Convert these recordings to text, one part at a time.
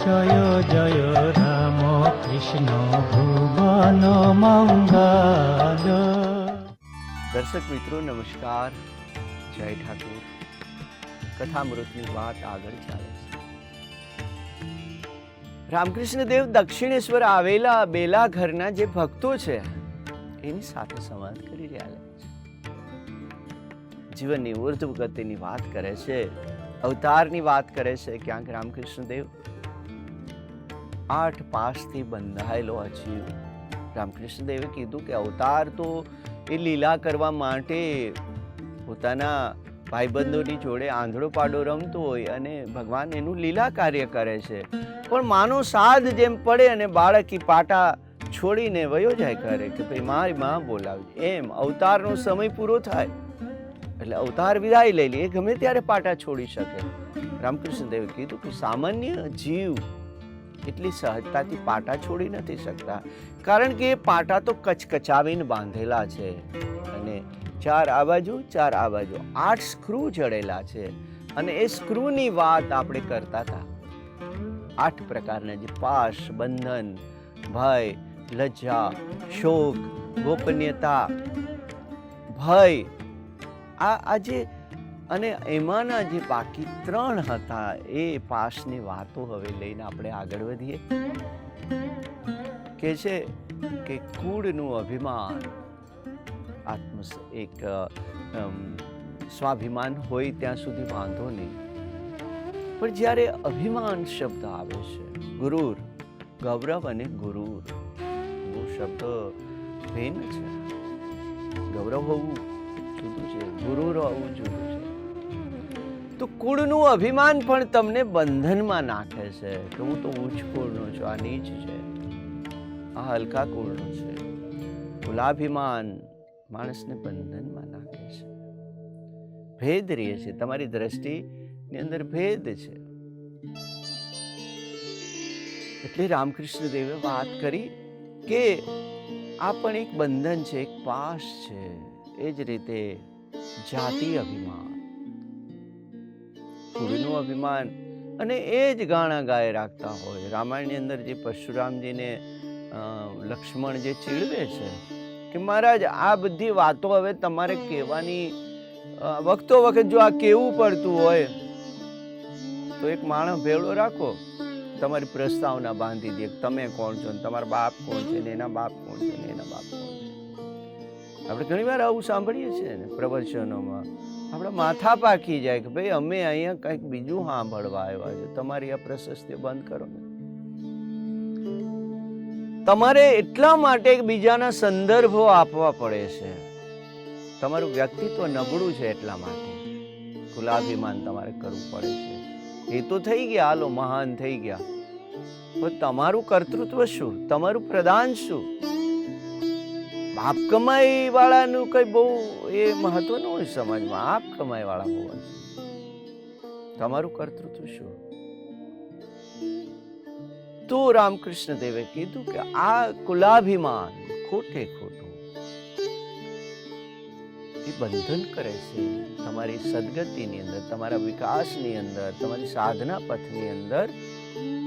জয় জয় রাম কৃষ্ণ ভুবন મંગલ। દર્શક મિત્રો નમસ્કાર, જય ઠાકુર। કથામૃતની વાત આગળ ચાલે છે। રામકૃષ્ણ દેવ દક્ષિણેશ્વર આવેલા બેલા ઘરના જે ભક્તો છે એની સાથે સંવાદ કરી રહ્યા છે। જીવનની ઉર્ધ્વ ગતિની વાત કરે છે, અવતારની વાત કરે છે। ક્યાંક રામકૃષ્ણ દેવ 8 પાસથી બંધાયેલો જીવ। રામકૃષ્ણ દેવે કીધું કે અવતાર તો એ લીલા કરવા માટે પોતાના ભાઈબંધોની જોડે આંધળો પાડો રમતો હોય અને ભગવાન એનું લીલા કાર્ય કરે છે, પણ માનો સાધ જેમ પડે અને બાળકી પાટા છોડીને વયો જાય કરે કે ભાઈ મારી માં બોલાવજે, એમ અવતારનો સમય પૂરો થાય એટલે અવતાર વિદાય લઈ લે, એ ગમે ત્યારે પાટા છોડી શકે। રામકૃષ્ણ દેવે કીધું કે સામાન્ય જીવ એટલી સહજતાથી પાટા છોડી નથી શકતા, કારણ કે એ પાટા તો કચકચાવીને બાંધેલા છે અને 4 આ બાજુ 4 આ બાજુ 8 સ્ક્રૂ જડેલા છે। અને એ સ્ક્રૂની વાત આપણે કરતા હતા। 8 પ્રકારના જે પાશ, બંધન, ભય, લજ્જા, શોક, ગોપનીયતા, ભય, આ જે અને એમાંના જે બાકી 3 હતા એ પાસની વાતો હવે લઈને આપણે આગળ વધીએ। કે છે કે કુળનું અભિમાન, એક સ્વાભિમાન હોય ત્યાં સુધી વાંધો નહીં, પણ જ્યારે અભિમાન શબ્દ આવે છે, ગુરુર, ગૌરવ અને ગુરુર, वो શબ્દ ભિન્ન છે। ગૌરવ હોવું જુદું છે, ગુરુર હોવું જુદું છે। તો કુળનું અભિમાન પણ તમને બંધનમાં નાખે છે કે હું તો ઉચ્ચ કુળનો છું, આ નીચ છે, આ હલકા કુળનો છે। કુલાભિમાન માણસને બંધનમાં નાખે છે, ભેદ રહે છે, તમારી દ્રષ્ટિની અંદર ભેદ છે। એટલે રામકૃષ્ણ દેવે વાત કરી કે આ પણ એક બંધન છે, એક પાશ છે। એ જ રીતે જાતિ અભિમાન, કુળનું અભિમાન, અને એ જ ગાણા ગાય રાખતા હોય। રામાયણની અંદર જે પરશુરામજીને લક્ષ્મણ જે ચીડવે છે કે મહારાજ આ બધી વાતો હવે તમારે કહેવાની વખતો વખત જો આ કહેવું પડતું હોય તો એક માણસ ભેળો રાખો, તમારી પ્રસ્તાવના બાંધી દે, તમે કોણ છો, તમારા બાપ કોણ છે, ને એના બાપ કોણ છે, ને એના બાપ કોણ છે। આપણે ઘણી વાર આવું સાંભળીએ છીએ ને પ્રવચનોમાં, આપણા માથા પાકી જાય કે ભાઈ અમે અહીંયા કંઈક બીજું સાંભળવા આવ્યા છે, તમારી આ પ્રશસ્તિ બંધ કરો ને। તમારે એટલા માટે બીજાના સંદર્ભો આપવા પડે છે, તમારું વ્યક્તિત્વ નબળું છે એટલા માટે કુલાભિમાન તમારે કરવું પડે છે। એ તો થઈ ગયા, હાલો મહાન થઈ ગયા, પણ તમારું કર્તૃત્વ શું, તમારું પ્રદાન શું? બાપ કમાઈ વાળાનું કઈ બહુ એ મહત્વ ન હોય સમાજમાં, આપ કમાઈ વાળા હોવા, તમારું કર્તૃત્વ શું? તો રામકૃષ્ણ દેવે કીધું કે આ કુલાભિમાન ખોટે ખોટું એ બંધન કરે છે તમારી સદગતિની અંદર, તમારા વિકાસની અંદર, તમારી સાધના પથની અંદર,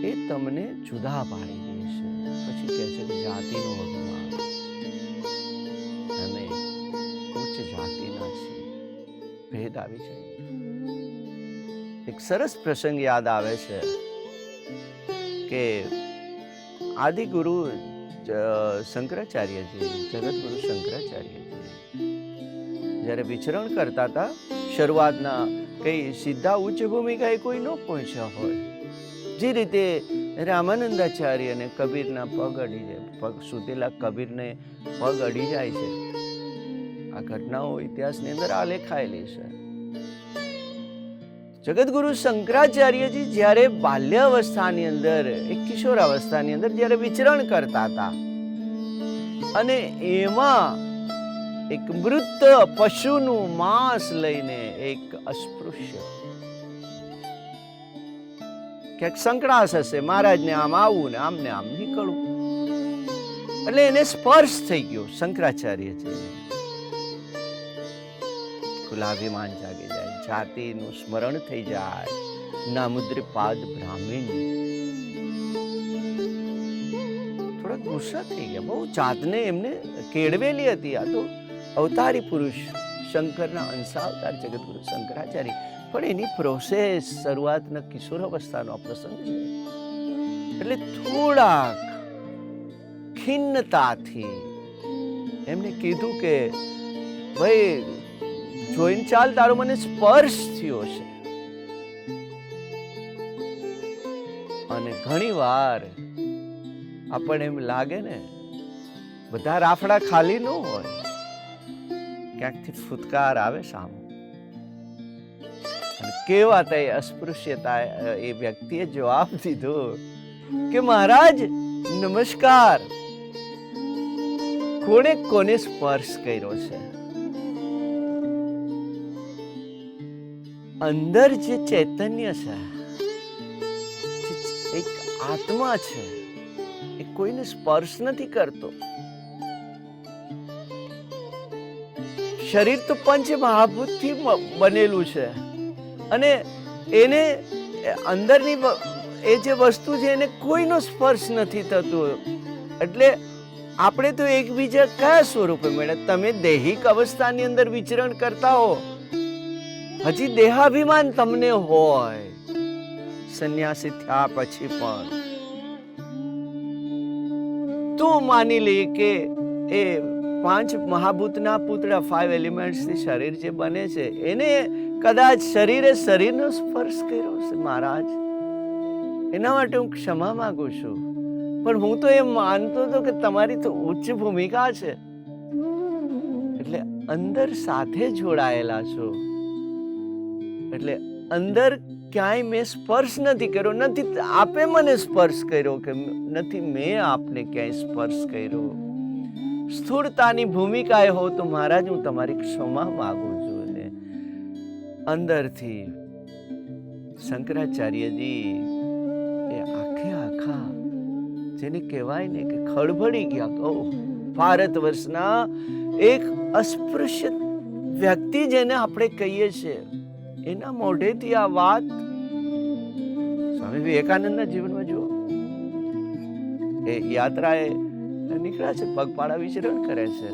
એ તમને જુદા પાડી દે છે। પછી કહે છે કે જાતિનું અભિમાન, અમે ઉચ્ચ જાતિના છીએ, ભેદ આવી જાય। એક સરસ પ્રસંગ યાદ આવે છે કે આદિગુરુ શંકરાચાર્યજી, જગતગુરુ શંકરાચાર્યજી જ્યારે વિચરણ કરતા હતા, શરૂઆતના કઈ સીધા ઉચ્ચ ભૂમિકાએ કોઈ ન પહોંચ્યા હોય, જે રીતે રામાનંદાચાર્ય અને કબીરના પગ અડી જાય, પગ સુતેલા કબીરને પગ અડી જાય છે, આ ઘટનાઓ ઇતિહાસની અંદર આલેખાયેલી છે। જગતગુરુ શંકરાચાર્યજી જ્યારે બાલ્યાવસ્થાની અંદર, એક કિશોરાવસ્થાની અંદર જ્યારે વિચરણ કરતા હતા અને એમાં એક મૃત પશુનું માંસ લઈને એક અસ્પૃશ્ય, ક્યાંક સંકળાશ હશે, મહારાજને આમ આવું ને આમને આમ નીકળવું, એટલે એને સ્પર્શ થઈ ગયો શંકરાચાર્યજી, કુલાભિમાન જાગી જાય, જાતિનું સ્મરણ થઈ જાય, નામુદ્રી પાદ બ્રાહ્મણ, ગુસ્સા થઈ ગયા, બહુ જાતને એમને કેળવેલી હતી. આ તો અવતારી પુરુષ, શંકરના અંશાવતાર જગતગુરુ શંકરાચાર્ય, પણ એની પ્રોસેસ શરૂઆતના કિશોર અવસ્થાનો પ્રસંગ છે. એટલે થોડાક ખિન્નતાથી એમને કીધું કે ભાઈ જોઈને ચાલ, તારો મને સ્પર્શ થયો છે. અને ઘણી વાર આપણને એમ લાગે ને, બધા રાફડા ખાલી ન હોય, ક્યાંકથી ફૂટકાર આવે સામે. અને કેવા તે અસ્પૃશ્યતા એ વ્યક્તિએ જવાબ દીધો કે મહારાજ નમસ્કાર, કોને કોને સ્પર્શ કર્યો છે? અંદર જે ચૈતન્ય છે, એક આત્મા છે, એ કોઈને સ્પર્શ નથી કરતો. શરીર તો પંચ મહાભૂતથી બનેલું છે અને એને અંદરની એ જે વસ્તુ છે એને કોઈનો સ્પર્શ નથી થતો. એટલે આપણે તો એકબીજા કયા સ્વરૂપે મળ્યા? તમે દૈહિક અવસ્થાની અંદર વિચરણ કરતા હો, હજી દેહાભિમાન તમને હોય સંન્યાસી થયા પછી પણ, તો માની લઈએ કે એ પાંચ મહાભૂતના પુત્ર, 5 એલિમેન્ટ્સ થી શરીર જે બને છે, એને કદાચ શરીરે શરીરનો સ્પર્શ કર્યો છે મહારાજ, એના માટે હું ક્ષમા માંગુ છું. પણ હું તો એમ માનતો હતો કે તમારી તો ઉચ્ચ ભૂમિકા છે, એટલે અંદર સાથે જોડાયેલા છો, એટલે અંદર ક્યાંય મેં સ્પર્શ નથી કર્યો, નથી આપે મને સ્પર્શ કર્યો, કે નથી મેં આપને ક્યાંય સ્પર્શ કર્યો. સ્થૂળતાની ભૂમિકાએ હો તો મહારાજ હું તમારી ક્ષમા માંગુ છું. અને અંદરથી શંકરાચાર્યજી એ આખા જેને કહેવાય ને કે ખળભળી ગયા. કહો ભારત વર્ષના એક અસ્પૃશ્ય વ્યક્તિ જેને આપણે કહીએ છીએ, એના મોઢેથી આ વાત સ્વામી વિવેકાનંદના જીવનમાં જુઓ. એ યાત્રાએ નીકળ્યા છે, પગપાળા વિચરણ કરે છે,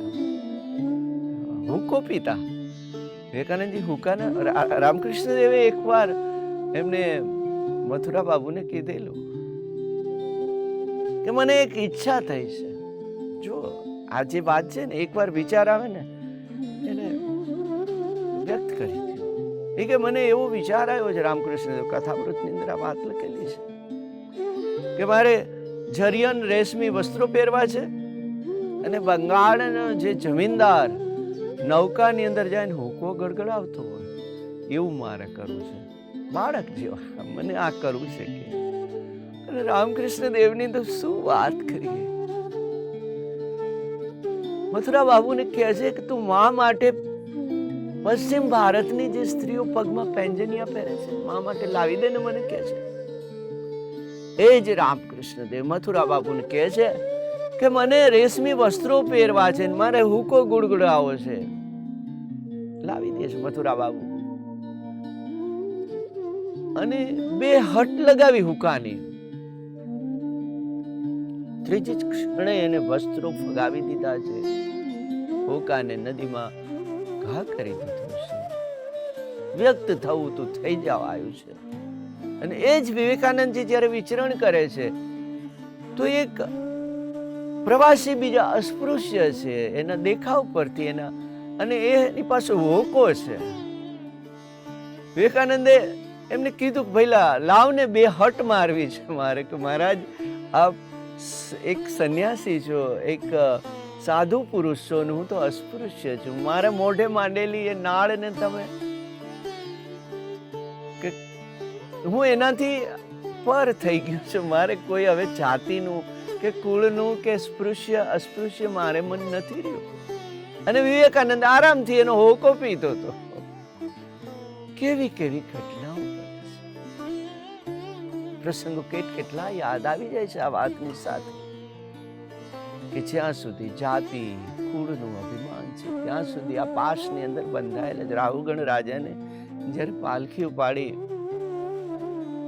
હુક્કો પીતા. વિવેકાનંદજી હુક્કાના, રામકૃષ્ણ દેવે એકવાર એમને મથુરા બાબુને કીધેલું કે મને એક ઈચ્છા થઈ છે. જો આ જે વાત છે ને, એકવાર વિચાર આવે ને એને વ્યક્ત કરી દીધું. એ કે મને એવો વિચાર આવ્યો છે, રામકૃષ્ણ દેવ કથામૃતની અંદર આ વાત લખેલી છે કે મારે જરિયન રેશમી વસ્ત્રો પહેરવા છે અને બંગાળનો જે જમીનદાર નૌકાની અંદર જઈને હુક્કો ગડગડાવતો હોય એવું મારે કરવું છે. બાળક જેવા મને આ કરવું છે કે. અને રામકૃષ્ણ દેવની તો શું વાત કરીએ. મથુરા બાબુને કહે છે કે તું મા માટે પશ્ચિમ ભારતની જે સ્ત્રીઓ પગમાં પેંજનિયા પહેરે છે, મા માટે લાવી દે ને મને કહે છે. એ જ રામકૃષ્ણ દેવ મથુરા બાબુને કહે છે કે મને રેશમી વસ્ત્રો પહેરવા છે, મારે હુક્કો ગુડગુડાવો છે, લાવી દે છે મથુરા બાબુ. અને બે હટ લગાવી હુક્કાની. ત્રીજી ક્ષણે એને વસ્ત્રો ફગાવી દીધા છે, હુક્કાને નદીમાં ઘા કરી દીધો છે. વ્યક્ત થવું તો થઈ જવા આવ્યું છે. અને એ જ વિવેકાનંદજી જ્યારે વિચરણ કરે છે તો એક પ્રવાસી બીજા અસ્પૃશ્ય છે, એના દેખાવ પરથી એના, અને એની પાસે હોકો છે. વિવેકાનંદે એમને કીધું કે ભઈલા લાવને બે હટ મારવી છે મારે. કે મહારાજ આપ એક સંન્યાસી છો, એક સાધુ પુરુષ છો, ને હું તો અસ્પૃશ્ય છું. મારા મોઢે માંડેલી એ નાળ ને તમે, કે હું એનાથી પર થઈ ગયો છું. મારે કોઈ હવે જાતિનું કે કુળનું કે અસ્પૃશ્ય મારે મન નથી રહ્યું. અને વિવેકાનંદ આરામથી એનો હોકો પીતો હતો. કેવી કેવી ઘટનાઓ પ્રસંગો કેટલા યાદ આવી જાય છે આ વાતની સાથે, કે જ્યાં સુધી જાતિ કુળનું અભિમાન છે ત્યાં સુધી આ પાશની અંદર બંધાયેલા. રાહુગણ રાજાને જ્યારે પાલખી ઉપાડી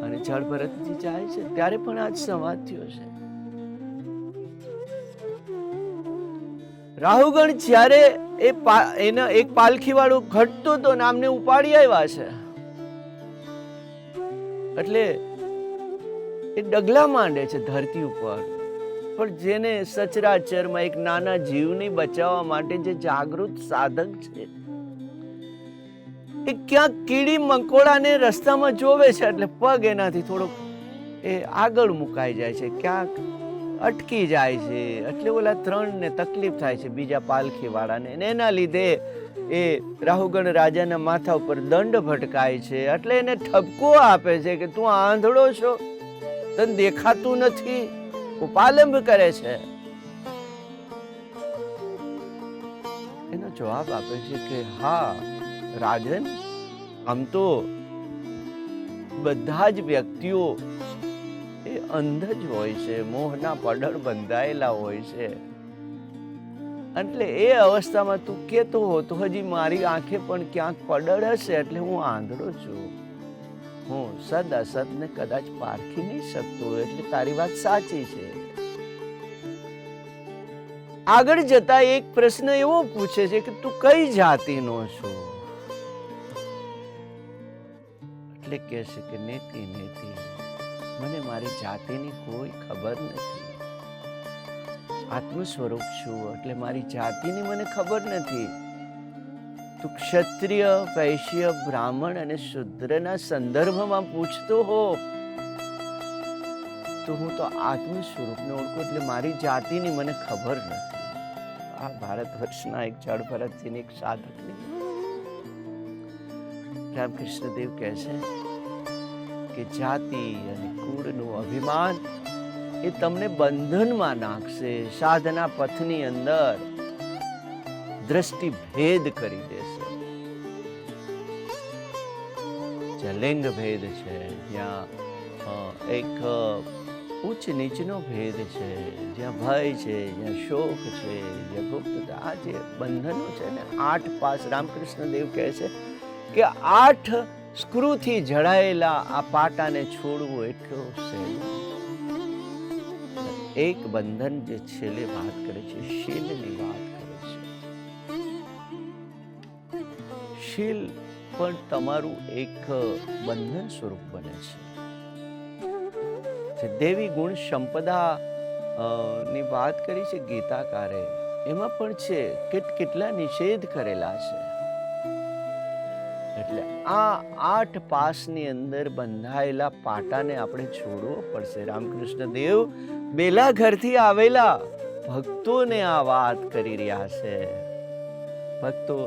અને જળ ભરતજી જાય છે ત્યારે પણ આજ સંવાદ થયો છે. રાહુગણ જ્યારે એના એક પાલખી વાળું ઘટતો તો નામને ઉપાડી આવ્યા છે, એટલે એ ડગલા માંડે છે ધરતી ઉપર. પણ જેને સચરાચરમાં એક નાના જીવને બચાવવા માટે જે જાગૃત સાધક છે, એ ક્યાંક કીડી મંકોડાને રસ્તામાં જોવે છે એટલે પગ એનાથી થોડોક એ આગળ મુકાઈ જાય છે, ક્યાંક અટકી જાય છે, એટલે ઓલા 3 ને તકલીફ થાય છે, બીજા પાલખી વાળાને. એના લીધે એ રાહુગણ રાજાના માથા ઉપર દંડ ભટકાય છે. એટલે એને ઠપકો આપે છે કે તું આંધળો છો, તને દેખાતું નથી. ઉપાલંબ કરે છે. એનો જવાબ આપે છે કે હા રાજન, આમ તો બધા જ વ્યક્તિઓ એ અંધ જ હોય છે, મોહના પડળ બંધાયેલા હોય છે. એટલે એ અવસ્થામાં તું કેતો હો તો હજી મારી આંખે પણ ક્યાંક પડળ હશે, એટલે હું આંધળો છું. હું સદ અસદને કદાચ પારખી નહીં શકતો, એટલે તારી વાત સાચી છે. આગળ જતા એક પ્રશ્ન એવો પૂછે છે કે તું કઈ જાતિનો છો? એટલે કહે છે કે નેતિ નેતિ, મને મારી જાતિની કોઈ ખબર નથી. આત્મ સ્વરૂપ છું એટલે મારી જાતિની મને ખબર નથી. તું ક્ષત્રિય, વૈશ્ય, બ્રાહ્મણ અને શૂદ્રના સંદર્ભમાં પૂછતો હો તો હું તો આત્મ સ્વરૂપને ઓળખું, એટલે મારી જાતિની મને ખબર નથી. આ ભારત વર્ષના એક જળ ભરતજીની એક સાધકની રામકૃષ્ણ દેવ કહે છે કે જાતિ અને કુળનું અભિમાન એ તમને બંધનમાં નાખશે, સાધના પથની અંદર દ્રષ્ટિ ભેદ કરી દેશે. જ્યાં લિંગ ભેદ છે, જ્યાં એક ઉચ્ચ નીચનો ભેદ છે, જ્યાં ભય છે, જ્યાં શોક છે, જ્યાં ગુપ્તતા, આ જે બંધનો છે ને 8 પાસ, રામકૃષ્ણ દેવ કહે છે કે 8 સ્ક્રૂથી જડાયેલા આ પાટાને છોડવું એટલો સહેલો. એક બંધન જે છેલ્લે વાત કરે છે, શીલની વાત કરે છે. શીલ પણ તમારું એક બંધન સ્વરૂપ બને છે. દેવી ગુણ સંપદા ની વાત કરી છે ગીતાકારે, એમાં પણ છે કેટલા નિષેધ કરેલા છે. એટલે આ 8 પાસની અંદર બંધાયેલા પાટાને આપણે છોડવો પડશે. રામકૃષ્ણ દેવ બેલા ઘરથી આવેલા ભક્તોને આ વાત કરી રહ્યા છે. ભક્તો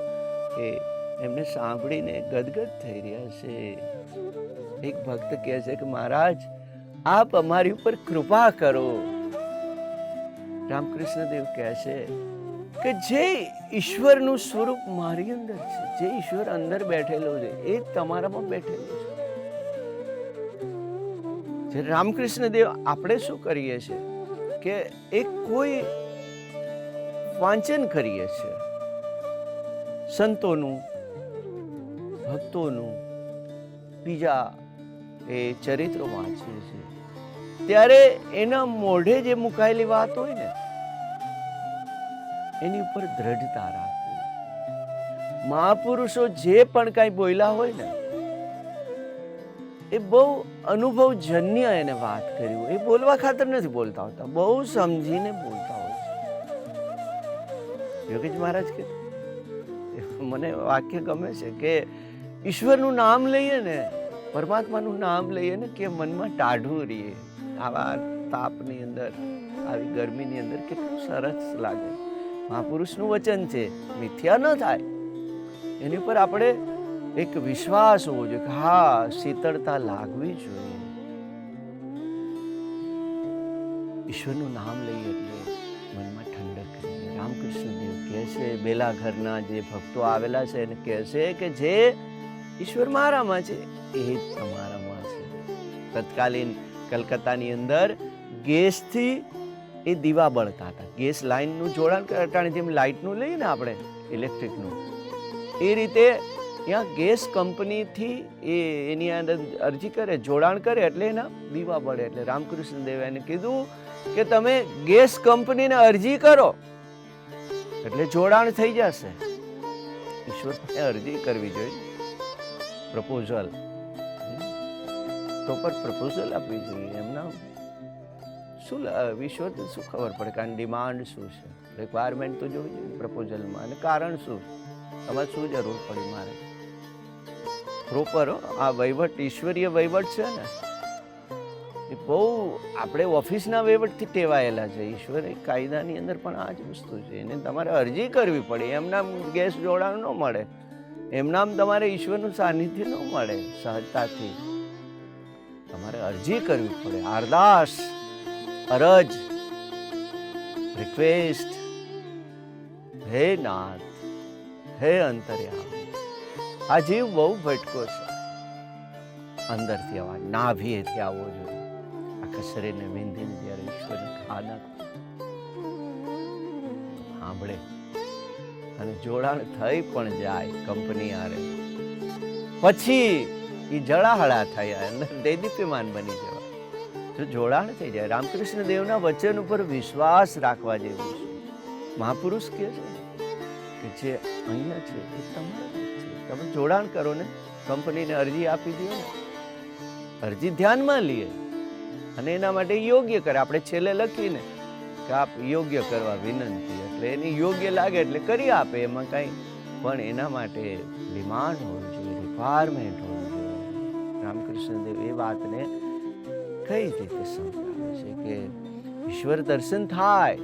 એમને સાંભળીને ગદગદ થઈ રહ્યા છે. એક ભક્ત કહે છે કે મહારાજ આપ અમારી ઉપર કૃપા કરો. રામકૃષ્ણ દેવ કહે છે કે જે ઈશ્વરનું સ્વરૂપ મારી અંદર છે, જે ઈશ્વર અંદર બેઠેલો છે એ તમારામાં બેઠેલો છે. રામકૃષ્ણ દેવ આપણે શું કરીએ છીએ કે એક કોઈ વાંચન કરીએ છીએ સંતોનું, ભક્તોનું, બીજા એ ચરિત્રો વાંચીએ છીએ, ત્યારે એના મોઢે જે મુકાયેલી વાત હોય ને એની ઉપર દ્રઢતા રાખવી. મહાપુરુષો જે પણ કાંઈ બોલ્યા હોય ને એ બહુ અનુભવજન્ય એને વાત કરી હોય. એ બોલવા ખાતર નથી બોલતા હોતા, બહુ સમજીને બોલતા હોય છે. યોગીજી મહારાજ કે મને વાક્ય ગમે છે કે ઈશ્વરનું નામ લઈએ ને, પરમાત્માનું નામ લઈએ ને કે મનમાં ટાઢું રહીએ. આવા તાપની અંદર, આવી ગરમીની અંદર કેટલું સરસ લાગે. મહાપુરુષનું વચન છે, મિથ્યા ન થાય. એની ઉપર આપણે એક વિશ્વાસ હોવો જોઈએ કે હા શીતળતા લાગવી જોઈએ. ઈશ્વરનું નામ લઈએ એટલે મનમાં ઠંડક રહીએ. રામકૃષ્ણ દેવ કહે છે બેલા ઘરના જે ભક્તો આવેલા છે એને કહે છે કે જે ઈશ્વર મારામાં છે એ જ તમારામાં છે. તત્કાલીન કલકત્તાની અંદર ગેસથી એ દીવા બળતા હતા. ગેસ લાઈનનું જોડાણ કરે, જેમ લાઇટનું લઈએ ને આપણે ઇલેક્ટ્રિકનું, એ રીતે ત્યાં ગેસ કંપનીથી એની અંદર અરજી કરે, જોડાણ કરે એટલે એના દીવા બળે. એટલે રામકૃષ્ણ દેવે એને કીધું કે તમે ગેસ કંપનીને અરજી કરો એટલે જોડાણ થઈ જશે. ઈશ્વરને અરજી કરવી જોઈએ, પ્રપોઝલ, પ્રોપર પ્રપોઝલ આપવી જોઈએ. એમના શું ઈશ્વરને શું ખબર પડે કે આની ડિમાન્ડ શું છે, રિક્વાયરમેન્ટ તો જોવી જોઈએ પ્રપોઝલમાં, અને કારણ શું, તમારે શું જરૂર પડી મારે. પ્રોપર આ વહીવટ, ઈશ્વરીય વહીવટ છે ને, એ બહુ આપણે ઓફિસના વહીવટથી ટેવાયેલા છે. ઈશ્વર કાયદાની અંદર પણ આ જ વસ્તુ છે. એને તમારે અરજી કરવી પડે. એમનામ ગેસ જોડાણ ન મળે, એમનામ તમારે ઈશ્વરનું સાનિધ્ય ન મળે સહજતાથી. તમારે અરજી કરવી પડે, અરદાસ, અરજ, રિક્વેસ્ટ. હે નાથ, હે અંતર્યામી. આ જીવ બહુ ભટકો છે, અંદરથી અવાજ, નાભીએથી આવવો જોઈએ. આખા શરીરને વિંધીને જ્યારે ઈશ્વરને ખાના સાંભળે અને જોડાણ થઈ પણ જાય કંપની આરે, પછી એ જળાહળા થયા અંદર દેદીપ્યમાન બની જવા. જો જોડાણ થઈ જાય, રામકૃષ્ણ દેવના વચન ઉપર વિશ્વાસ રાખવા જેવું છે. મહાપુરુષ કહે છે કે જે અહીંયા છે એ તમારા જ છે. તમે જોડાણ કરો ને, કંપનીને અરજી આપી દો ને, અરજી ધ્યાનમાં લઈએ અને એના માટે યોગ્ય કરે. આપણે છેલ્લે લખીને કે આપ યોગ્ય કરવા વિનંતી, એટલે એની યોગ્ય લાગે એટલે કરી આપે. એમાં કાંઈ પણ એના માટે ડિમાન્ડ હોવી જોઈએ, રિક્વાયરમેન્ટ હોવી જોઈએ. રામકૃષ્ણ દેવ એ વાતને કઈ રીતે સમજાવે છે કે ઈશ્વર દર્શન થાય.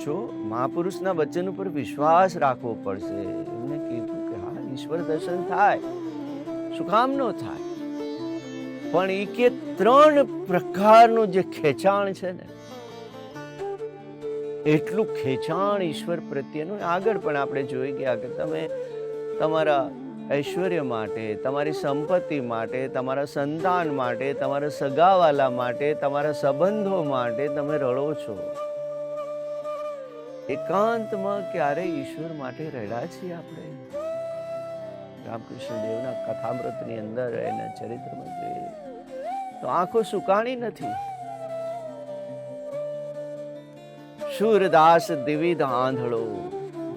જો મહાપુરુષના વચન ઉપર વિશ્વાસ રાખવો પડશે. એમને કીધું કે હા, ઈશ્વર દર્શન થાય, શું કામ ન થાય? પણ એ કે 3 પ્રકારનું જે ખેંચાણ છે ને, એટલું ખેંચાણ ઈશ્વર પ્રત્યેનું આગળ પણ આપણે જોઈ ગયા કે તમે તમારા ઐશ્વર્ય માટે, તમારી સંપત્તિ માટે, તમારા સંતાન માટે, તમારા સગાવાલા માટે, તમારા સંબંધો માટે તમે રડો છો. એકાંતમાં ક્યારે ઈશ્વર માટે રડ્યા છીએ આપણે? રામકૃષ્ણ દેવના કથામૃતની અંદર, એના ચરિત્રમાં જોઈએ તો આંખો સુકાણી નથી. સૂરદાસ દ્વિવિધ આંધળો,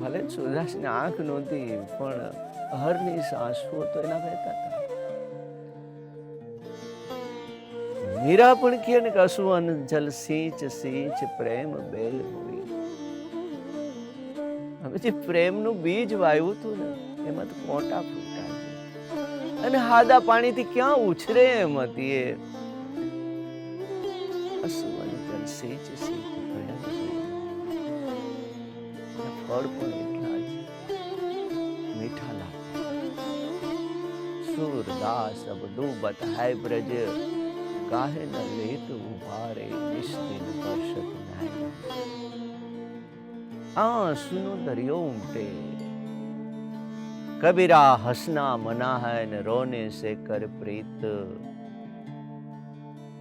ભલે સૂરદાસની આંખ નહોતી પણ હરની સાસુઓ તો એના વહેતા હતા. મીરા પણ કહે ને કે અસુવન જલ સિંચ સિંચ પ્રેમ બેલ હોઈ. હવે જે પ્રેમનું બીજ વાવ્યું હતું ને, એમાં તો કોટા ફૂટા છે, અને હાદા પાણીથી ક્યાં ઉછરે એમ હતી. એ અસુવન જલ સિંચ સિંચ પ્રેમ, ફળ પણ એટલા જ મીઠા લાગે. सूरदास अब डूबत है ब्रज, काहे न लेत उभारे निस्दिन वर्षत नहीं. आंसू दरियो उमटे, कबीरा हंसना मना है न रोने से कर प्रीत.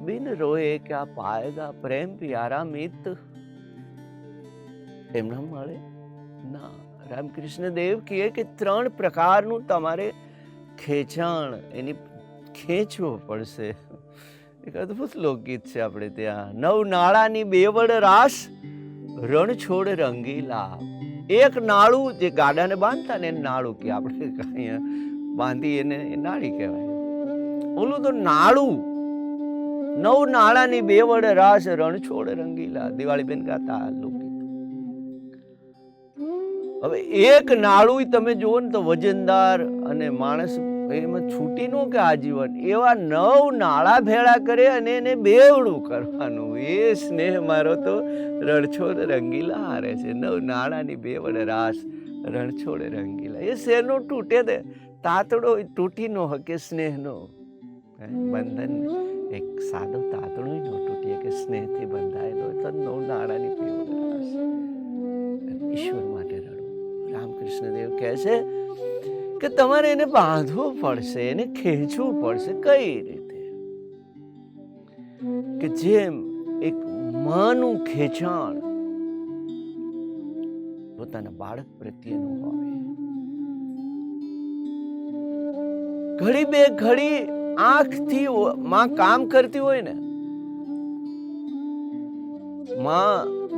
बिन रोए क्या पाएगा प्रेम प्यारा मित. એમ ન મળે ના. રામકૃષ્ણ દેવ કહે કે 3 પ્રકારનું તમારે ખેંચાણ, એની ખેંચવો પડશે. એક અદભુત લોકગીત છે આપણે ત્યાં, 9 નાળાની બેવડ રાસ, રણછોડ રંગીલા. એક નાળું, જે ગાડાને બાંધતા ને નાળું કે આપણે કઈ બાંધી એને નાળી કહેવાય. ઓલું તો નાળું. 9 નાળાની બેવડ રાસ, રણછોડ રંગીલા. દિવાળીબેન ગાતા લોકગીત. હવે એક નાળું તમે જુઓ ને તો વજનદાર, અને માણસ એમાં છૂટી નો કે આજીવન. એવા 9 નાળા ભેળા કરે અને એને બેવડું કરવાનું. એ સ્નેહ મારો તો રણછોડ રંગીલા હારે છે. 9 નાળાની બેવડ રાસ, રણછોડ રંગીલા. એ શેરનો તૂટે દે, તાતડો તૂટી નો હકે સ્નેહનો બંધન. એક સાદો તાતડો ન તૂટીએ કે સ્નેહથી બંધાયેલો. તો 9 નાળાની બેવડ રાસ. ઈશ્વર માટે રડો. રામકૃષ્ણ દેવ કહે છે કે તમારે એને બાંધવું પડશે, એને ખેંચવું પડશે. કઈ રીતે? કે જેમ એક માનું ખેંચાણ પોતાના બાળક પ્રત્યેનું હોય. ઘડી બે ઘડી આંખથી માં કામ કરતી હોય ને, માં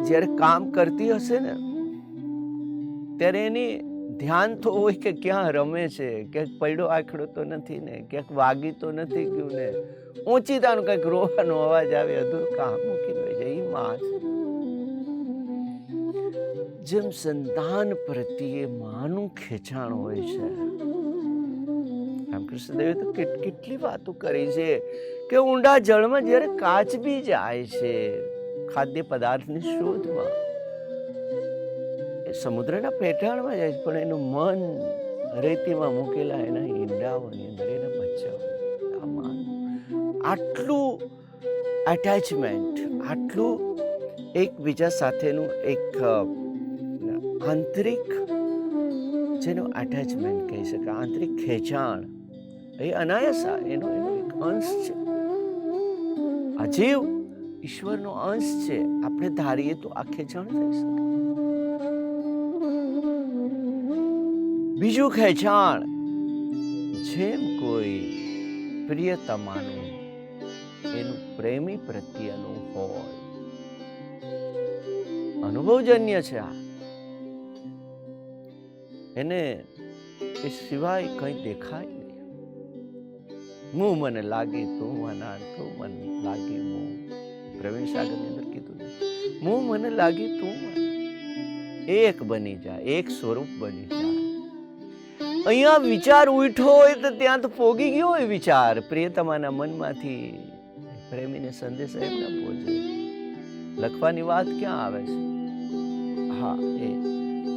જ્યારે કામ કરતી હશે ને ત્યારે એની ધ્યાન તો હોય કે ક્યાં રમે છે, ક્યાંક પડ્યો આખડો તો નથી ને, ક્યાંક વાગી તો નથી ગયું ને, ઊંચીતાનો કંઈક રોવાનો અવાજ આવે, અધૂરું કામ મૂકીને હોય જાય. એ માં છે. જેમ સંતાન પ્રત્યે માનું ખેંચાણ હોય છે, રામકૃષ્ણ દેવે તો કેટલી વાતો કરી છે કે ઊંડા જળમાં જ્યારે કાચબી જાય છે ખાદ્ય પદાર્થની શોધમાં, સમુદ્રના પેટાળમાં જાય છે, પણ એનું મન રેતીમાં મૂકેલા એના ઈંડાઓની અંદર એના બચ્ચાઓ. આટલું એટેચમેન્ટ, આટલું એકબીજા સાથેનું એક આંતરિક, જેનું એટેચમેન્ટ કહી શકાય, આંતરિક ખેંચાણ, એ અનાયાસ એનો એક અંશ છે. આ જીવ ઈશ્વરનો અંશ છે. આપણે ધારીએ તો આ ખેંચાણ થઈ શકે. બીજું ખેંચાણ, જેમ કોઈ પ્રિયતમાનું એનું પ્રેમી પ્રત્યેનું હોય, અનુભવજન્ય છે આ. એને એ સિવાય કંઈ દેખાય નહીં. મું મને લાગે તું મના, તું મને લાગે મું. પ્રવીણ સાગરની અંદર કીધું છે, મું મને લાગે તું મને. એક બની જાય, એક સ્વરૂપ બની જાય. અહીંયા વિચાર ઉઠ્યો હોય તો ત્યાં તો પોગી ગયો હોય વિચાર. પ્રિયતમાના મનમાંથી પ્રેમીને સંદેશ એમ ના પહોંચે. લખવાની વાત ક્યાં આવે છે? હા, એ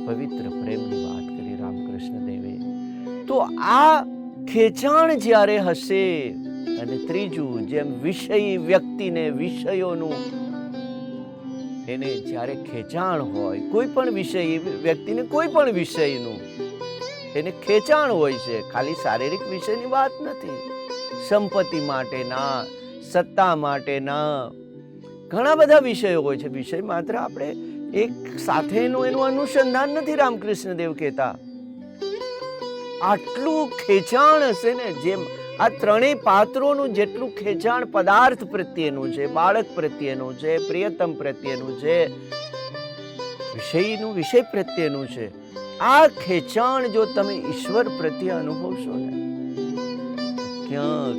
પવિત્ર પ્રેમની વાત કરી રામકૃષ્ણ દેવે. તો આ ખેંચાણ જ્યારે હશે, અને ત્રીજું, જેમ વિષયી વ્યક્તિને વિષયોનું એને જ્યારે ખેંચાણ હોય, કોઈ પણ વિષયી વ્યક્તિને કોઈ પણ વિષયનું એને ખેંચાણ હોય છે. ખાલી શારીરિક વિષયની વાત નથી. સંપત્તિ માટેના, સત્તા માટેના ઘણા બધા વિષયો હોય છે. વિષય માત્ર આપણે એક સાથેનું એનું અનુસંધાન નથી. રામકૃષ્ણ દેવ કહેતા આટલું ખેંચાણ હશે ને, જેમ આ ત્રણેય પાત્રોનું જેટલું ખેંચાણ પદાર્થ પ્રત્યેનું છે, બાળક પ્રત્યેનું છે, પ્રિયતમ પ્રત્યેનું છે, વિષયનું વિષય પ્રત્યેનું છે, આ ખેંચાણ જો તમે ઈશ્વર પ્રત્યે અનુભવશો ને, ક્યાંક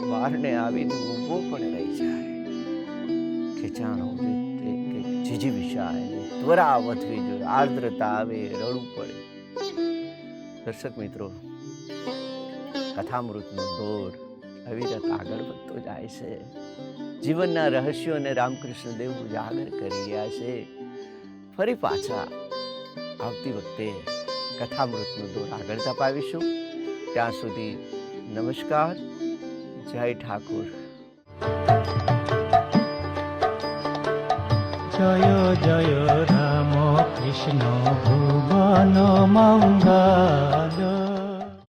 બહારને આવીને ઊભો પણ રહી જાય. ખેંચાણ જીજી વિષાય, ત્વરા વધવી જોઈએ, આર્દ્રતા આવે, રડવું પડે. દર્શક મિત્રો, કથામૃતનો દોર અવિરત આગળ વધતો જાય છે. જીવનના રહસ્યોને રામકૃષ્ણ દેવ ઉજાગર કરી રહ્યા છે. ફરી પાછા આવતી વખતે કથામૃતનો દોર આગળ તપાવીશું. ત્યાં સુધી નમસ્કાર, જય ઠાકુર. জয় জয় রাম কৃষ্ণ ভুবন মঙ্গল।